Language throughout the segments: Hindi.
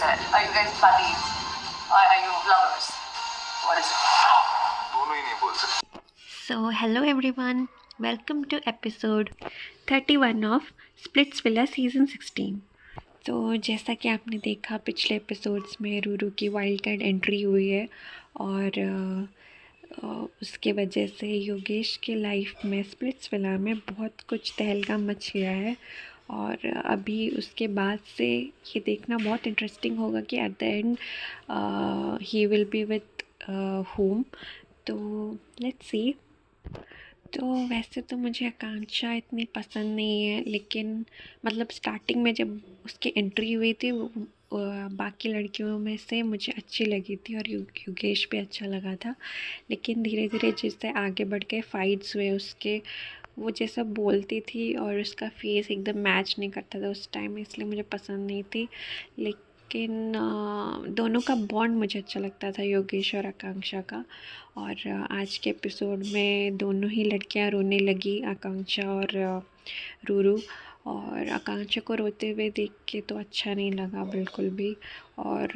said. Are you guys buddies? Or are you lovers? What is it? दोनों ही नहीं बोल सकते. So, hello everyone, welcome to episode 31 of Splitsvilla season 16. तो जैसा कि आपने देखा पिछले एपिसोड्स में रूरू की वाइल्ड कार्ड एंट्री हुई है और उसके वजह से योगेश के लाइफ में स्प्लिट्सविला में बहुत कुछ तहलका मच गया है और अभी उसके बाद से ये देखना बहुत इंटरेस्टिंग होगा कि at the and he will be with home. तो लेट्स सी. तो वैसे तो मुझे आकांक्षा इतनी पसंद नहीं है, लेकिन मतलब स्टार्टिंग में जब उसकी एंट्री हुई थी बाकी लड़कियों में से मुझे अच्छी लगी थी और योगेश भी अच्छा लगा था. लेकिन धीरे धीरे जिससे आगे बढ़ के फाइट्स हुए उसके, वो जैसा बोलती थी और उसका फेस एकदम मैच नहीं करता था उस टाइम, इसलिए मुझे पसंद नहीं थी. लेकिन दोनों का बॉन्ड मुझे अच्छा लगता था, योगेश और आकांक्षा का. और आज के एपिसोड में दोनों ही लड़कियां रोने लगी, आकांक्षा और रूरू. और आकांक्षा को रोते हुए देख के तो अच्छा नहीं लगा बिल्कुल भी. और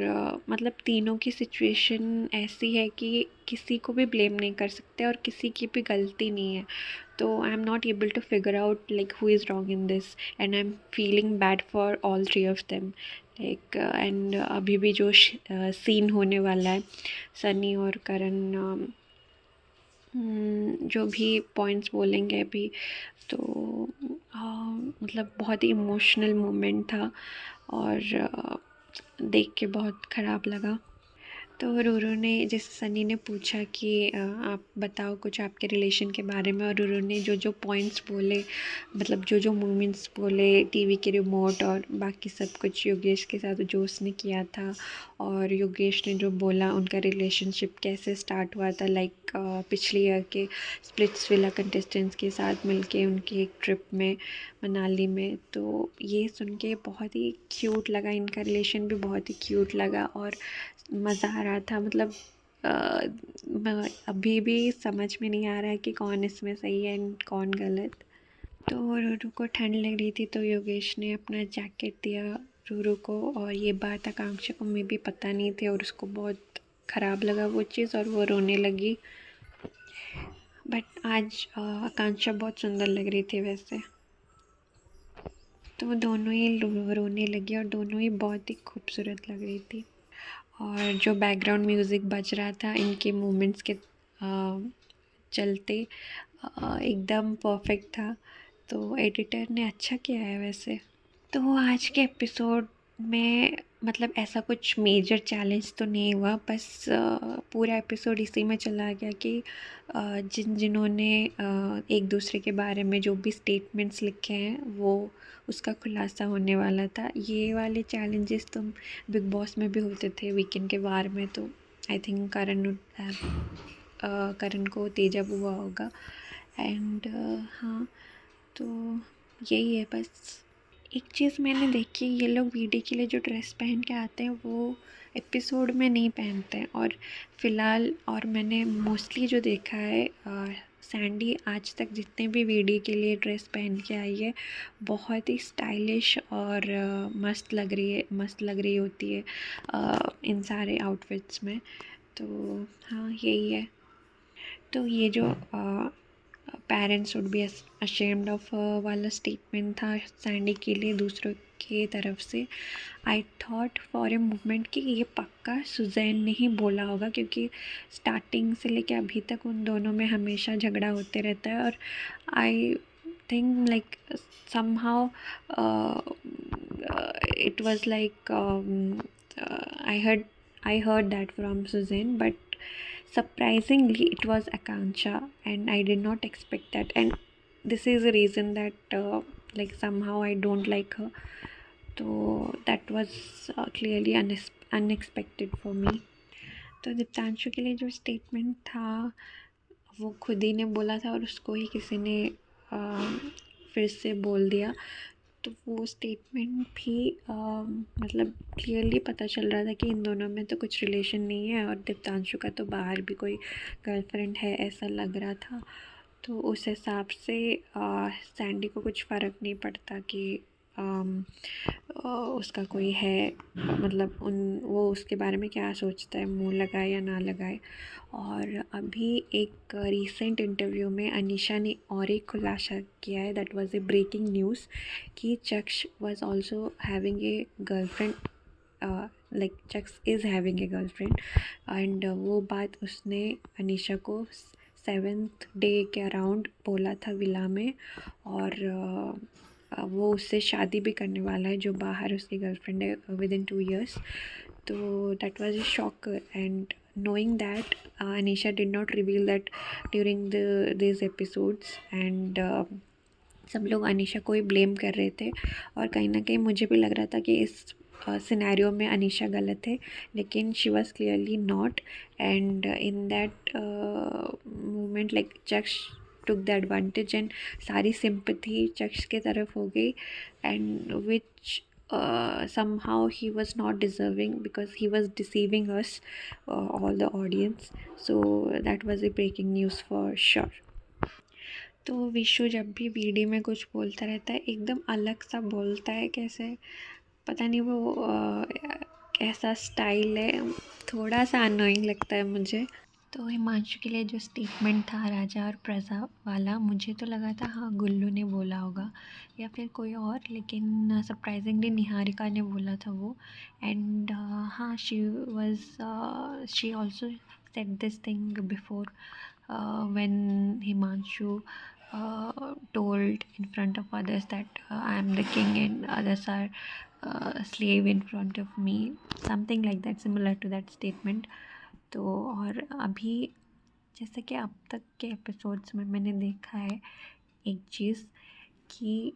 मतलब तीनों की सिचुएशन ऐसी है कि किसी को भी ब्लेम नहीं कर सकते और किसी की भी गलती नहीं है. तो I am not able to figure out like who is wrong in this and I am feeling bad for all three of them like. And अभी भी जो सीन होने वाला है सनी और करण जो भी पॉइंट्स बोलेंगे अभी, तो मतलब बहुत ही इमोशनल मोमेंट था और देख के बहुत ख़राब लगा. तो रूरू ने, जैसे सनी ने पूछा कि आप बताओ कुछ आपके रिलेशन के बारे में, और रूरू ने जो जो पॉइंट्स बोले, मतलब जो जो मोमेंट्स बोले, टीवी के रिमोट और बाकी सब कुछ योगेश के साथ जो उसने किया था, और योगेश ने जो बोला उनका रिलेशनशिप कैसे स्टार्ट हुआ था, लाइक पिछले ईयर के स्प्लिट्सविला कंटेस्टेंट्स के साथ मिलके उनकी एक ट्रिप में मनाली में. तो ये सुन के बहुत ही क्यूट लगा, इनका रिलेशन भी बहुत ही क्यूट लगा और मज़ा आ रहा था. मतलब अभी भी समझ में नहीं आ रहा है कि कौन इसमें सही है एंड कौन गलत. तो रूरू को ठंड लग रही थी तो योगेश ने अपना जैकेट दिया रूरू को, और ये बात आकांक्षा को में भी पता नहीं थी और उसको बहुत ख़राब लगा वो चीज़ और वो रोने लगी. बट आज आकांक्षा बहुत सुंदर लग रही थी वैसे. तो दोनों ही रोने लगी और दोनों ही बहुत ही खूबसूरत लग रही थी. और जो बैकग्राउंड म्यूज़िक बज रहा था इनके मोमेंट्स के चलते एकदम परफेक्ट था. तो एडिटर ने अच्छा किया है वैसे. तो आज के एपिसोड में मतलब ऐसा कुछ मेजर चैलेंज तो नहीं हुआ, बस पूरा एपिसोड इसी में चला गया कि जिन्होंने एक दूसरे के बारे में जो भी स्टेटमेंट्स लिखे हैं वो उसका खुलासा होने वाला था. ये वाले चैलेंजेस तो बिग बॉस में भी होते थे वीकेंड के वार में. तो आई थिंक करण को तेजा हुआ होगा. एंड हाँ, तो यही है बस. एक चीज़ मैंने देखी, ये लोग वीडियो के लिए जो ड्रेस पहन के आते हैं वो एपिसोड में नहीं पहनते हैं. और फ़िलहाल और मैंने मोस्टली जो देखा है, सैंडी आज तक जितने भी वीडियो के लिए ड्रेस पहन के आई है बहुत ही स्टाइलिश और मस्त लग रही होती है इन सारे आउटफिट्स में. तो हाँ, यही है. तो ये जो parents would be ashamed of वाला स्टेटमेंट था सैंडी के लिए दूसरों की तरफ से, I thought for a moment कि ये पक्का सुजैन ने ही बोला होगा, क्योंकि स्टार्टिंग से लेके अभी तक उन दोनों में हमेशा झगड़ा होते रहता है. और I think like somehow it was like I heard that from Suzanne, but surprisingly it was Akanksha and I did not expect that. And this is the reason that like somehow I don't like her. So that was clearly unexpected for me. तो दीप्तांशु के लिए जो स्टेटमेंट था वो खुद ही ने बोला था और उसको ही किसी ने फिर से बोल दिया. तो वो स्टेटमेंट भी मतलब क्लियरली पता चल रहा था कि इन दोनों में तो कुछ रिलेशन नहीं है, और दीप्तांशु का तो बाहर भी कोई गर्लफ्रेंड है ऐसा लग रहा था. तो उस हिसाब से सैंडी को कुछ फ़र्क नहीं पड़ता कि उसका कोई है, मतलब वो उसके बारे में क्या सोचता है, मुंह लगाए या ना लगाए। और अभी एक रीसेंट इंटरव्यू में अनीशा ने और एक खुलासा किया है, that was a breaking news, कि चक्ष was also having a girlfriend, like चक्स is having a girlfriend. And वो बात उसने अनीशा को 7th डे के अराउंड बोला था विला में। और वो उससे शादी भी करने वाला है, जो बाहर उसकी गर्लफ्रेंड है, within 2 years. तो that was a shocker, and knowing that Anisha did not reveal that during these episodes, and सब लोग अनीशा को ही ब्लेम कर रहे थे। और कहीं ना कहीं मुझे भी लग रहा था कि इस सिनेरियो में अनीशा गलत है, लेकिन she was clearly not. And in that moment like चक्ष टुक द एडवांटेज, एंड सारी सिंपथी चक्ष के तरफ हो गई, and which somehow he was not deserving, because he was deceiving us, all the audience. So that was a breaking news for sure. तो विशु जब भी वीडियो में कुछ बोलता रहता है, एकदम अलग सा बोलता है, कैसे पता नहीं वो कैसा स्टाइल है, थोड़ा सा अनोइंग लगता है मुझे। तो हिमांशु के लिए जो स्टेटमेंट था राजा और प्रजा वाला, मुझे तो लगा था हाँ गुल्लू ने बोला होगा या फिर कोई और, लेकिन सरप्राइजिंगली निहारिका ने बोला था वो। एंड हाँ, she also said this thing before when Himanshu told in front of others that I am the king and others are slave in front of me, something like that, similar to that statement. तो और अभी जैसे कि अब तक के एपिसोड्स में मैंने देखा है एक चीज़, कि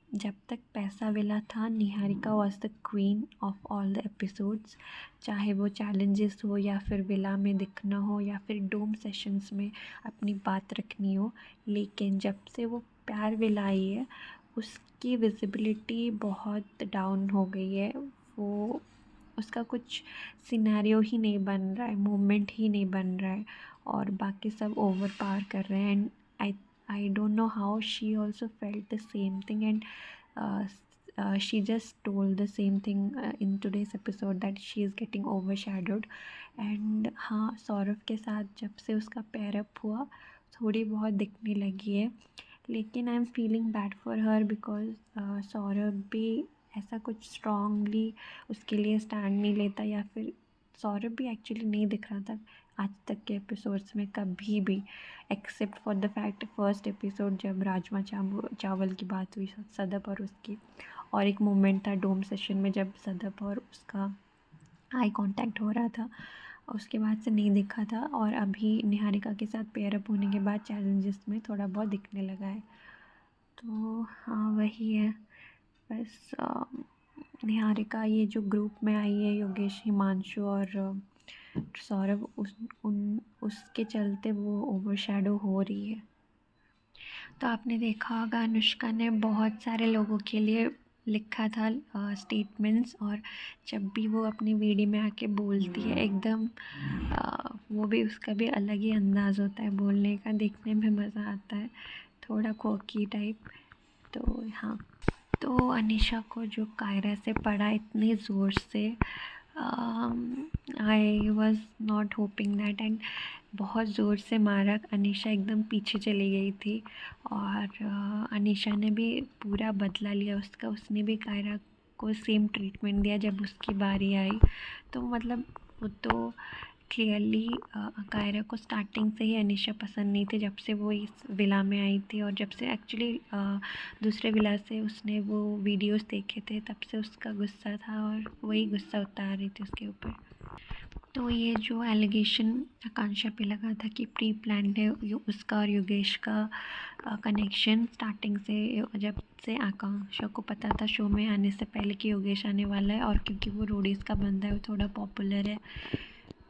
जब तक पैसा विला था, Niharika was the queen of all the episodes, चाहे वो चैलेंजेस हो या फिर विला में दिखना हो या फिर डोम सेशंस में अपनी बात रखनी हो। लेकिन जब से वो प्यार विला आई है, उसकी विजिबिलिटी बहुत डाउन हो गई है। वो उसका कुछ सिनेरियो ही नहीं बन रहा है, मूवमेंट ही नहीं बन रहा है, और बाकी सब ओवर पावर कर रहे हैं। And I don't know how she also felt the same thing, and she just told the same thing in today's episode, that she is getting overshadowed. And हाँ, सौरभ के साथ जब से उसका पेयर अप हुआ, थोड़ी बहुत दिखने लगी है, लेकिन आई am feeling bad for her, because Saurabh भी ऐसा कुछ स्ट्रांगली उसके लिए स्टैंड नहीं लेता, या फिर सौरभ भी एक्चुअली नहीं दिख रहा था आज तक के एपिसोड्स में कभी भी, except for the fact first episode जब राजमा चावल की बात हुई सदप और उसकी, और एक मोमेंट था डोम सेशन में जब सदप और उसका आई कांटेक्ट हो रहा था, उसके बाद से नहीं दिखा था। और अभी निहारिका के साथ पेयर अप होने के बाद चैलेंजेस में थोड़ा बहुत दिखने लगा है। तो हाँ, वही है बस। निहारिका ये जो ग्रुप में आई है, योगेश, हिमांशु और सौरभ, उसके चलते वो ओवरशैडो हो रही है। तो आपने देखा होगा अनुष्का ने बहुत सारे लोगों के लिए लिखा था स्टेटमेंट्स, और जब भी वो अपनी वीडियो में आके बोलती है एकदम वो भी, उसका भी अलग ही अंदाज़ होता है बोलने का, देखने में मज़ा आता है, थोड़ा कोकी टाइप। तो हाँ, तो अनीशा को जो कायरा से पड़ा इतने ज़ोर से, I was not hoping that, and बहुत ज़ोर से मारा, अनीशा एकदम पीछे चली गई थी। और अनीशा ने भी पूरा बदला लिया उसका, उसने भी कायरा को सेम ट्रीटमेंट दिया जब उसकी बारी आई। तो मतलब वो तो क्लियरली कायरा को स्टार्टिंग से ही अनीशा पसंद नहीं थी, जब से वो इस विला में आई थी, और जब से एक्चुअली दूसरे विला से उसने वो वीडियोस देखे थे, तब से उसका गुस्सा था, और वही गुस्सा उतार रही थी उसके ऊपर। तो ये जो एलिगेशन आकांक्षा पे लगा था कि प्री प्लान्ड है उसका और योगेश का कनेक्शन, स्टार्टिंग से, जब से आकांक्षा को पता था शो में आने से पहले कि योगेश आने वाला है, और क्योंकि वो रोडीज़ का बंदा है, वो थोड़ा पॉपुलर है,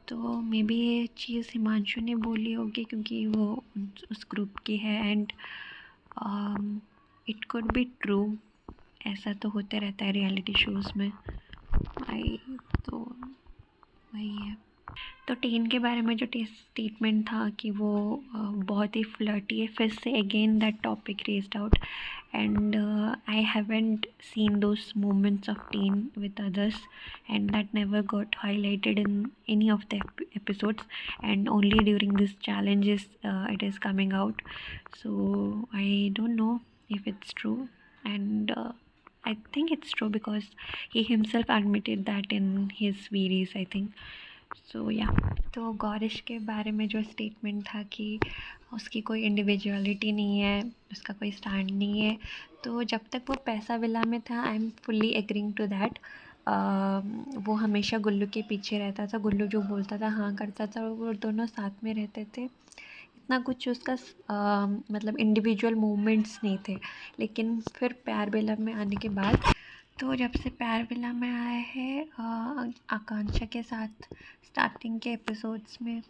तो मे बी ये चीज़ हिमांशु ने बोली होगी क्योंकि वो उस ग्रुप की है। And it could be true, ऐसा तो होते रहता है रियलिटी शोज़ में। तो वही है। तो टेन के बारे में जो स्टेटमेंट था कि वो बहुत ही फ्लर्टी है, फिर से again that topic raised out, and I haven't seen those moments of pain with others, and that never got highlighted in any of the episodes, and only during this challenges it is coming out. So I don't know if it's true, and I think it's true because he himself admitted that in his series, I think. सो या तो गौरिश के बारे में जो स्टेटमेंट था कि उसकी कोई इंडिविजुअलिटी नहीं है, उसका कोई स्टैंड नहीं है, तो जब तक वो पैसा विला में था I am fully agreeing to that. वो हमेशा गुल्लू के पीछे रहता था, गुल्लू जो बोलता था हाँ करता था, वो दोनों साथ में रहते थे। इतना कुछ उसका मतलब इंडिविजुअल मूवमेंट्स नहीं थे। लेकिन फिर प्यार बेला में आने के बाद, तो जब से प्यार विला में आया है आकांक्षा के साथ, स्टार्टिंग के एपिसोड्स में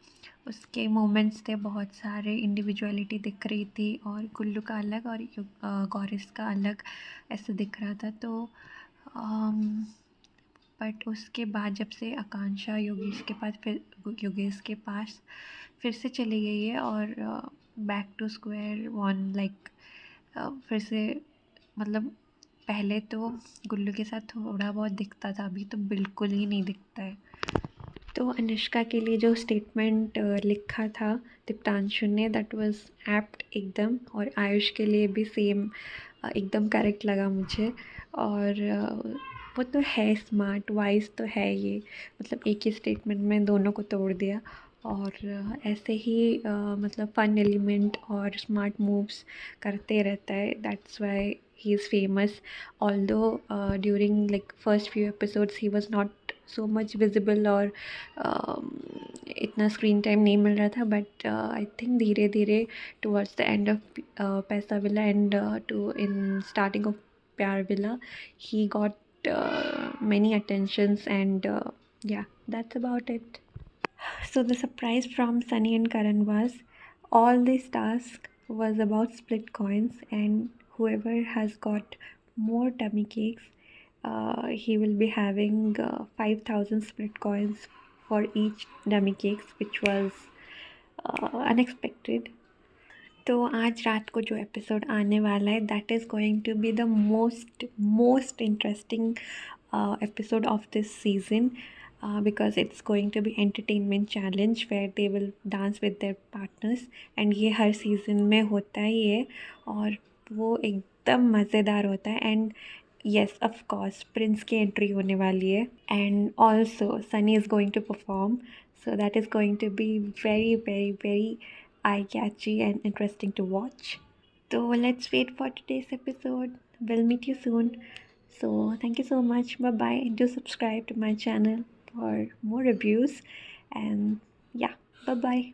उसके मोमेंट्स थे, बहुत सारे इंडिविजुअलिटी दिख रही थी, और गुल्लू का अलग और गौरिस का अलग ऐसे दिख रहा था। तो बट उसके बाद जब से आकांक्षा योगेश के पास फिर से चली गई है, और back to square one, like फिर से, मतलब पहले तो गुल्लू के साथ थोड़ा बहुत दिखता था, अभी तो बिल्कुल ही नहीं दिखता है। तो अनुष्का के लिए जो स्टेटमेंट लिखा था दीप्तांशु ने, दैट वाज एप्ट एकदम, और आयुष के लिए भी सेम एकदम करेक्ट लगा मुझे। और वो तो है स्मार्ट वाइज तो है ये, मतलब एक ही स्टेटमेंट में दोनों को तोड़ दिया। और ऐसे ही मतलब फन एलिमेंट और स्मार्ट मूव्स करते रहता है, that's why he is famous. Although during like first few episodes he was not so much visible, और इतना स्क्रीन टाइम नहीं मिल रहा था, बट आई थिंक धीरे धीरे टुवर्ड्स द एंड ऑफ पैसा villa and to in starting of प्यार villa he got many attentions, and yeah, that's about it. So the surprise from Sunny and Karan was all this task was about split coins, and whoever has got more tummy cakes, he will be having 5,000 split coins for each dummy cakes, which was unexpected. तो आज रात को जो एपिसोड आने वाला है, that is going to be the most interesting episode of this season, because it's going to be entertainment challenge where they will dance with their partners, and ये हर season में होता ही है, और वो एकदम मज़ेदार होता है। And yes, of course, Prince की एंट्री होने वाली है, and also Sunny is going to perform, so that is going to be very very very eye-catchy and interesting to watch. So let's wait for today's episode. We'll meet you soon. So thank you so much. Bye bye. Do subscribe to my channel for more reviews. And yeah, bye bye.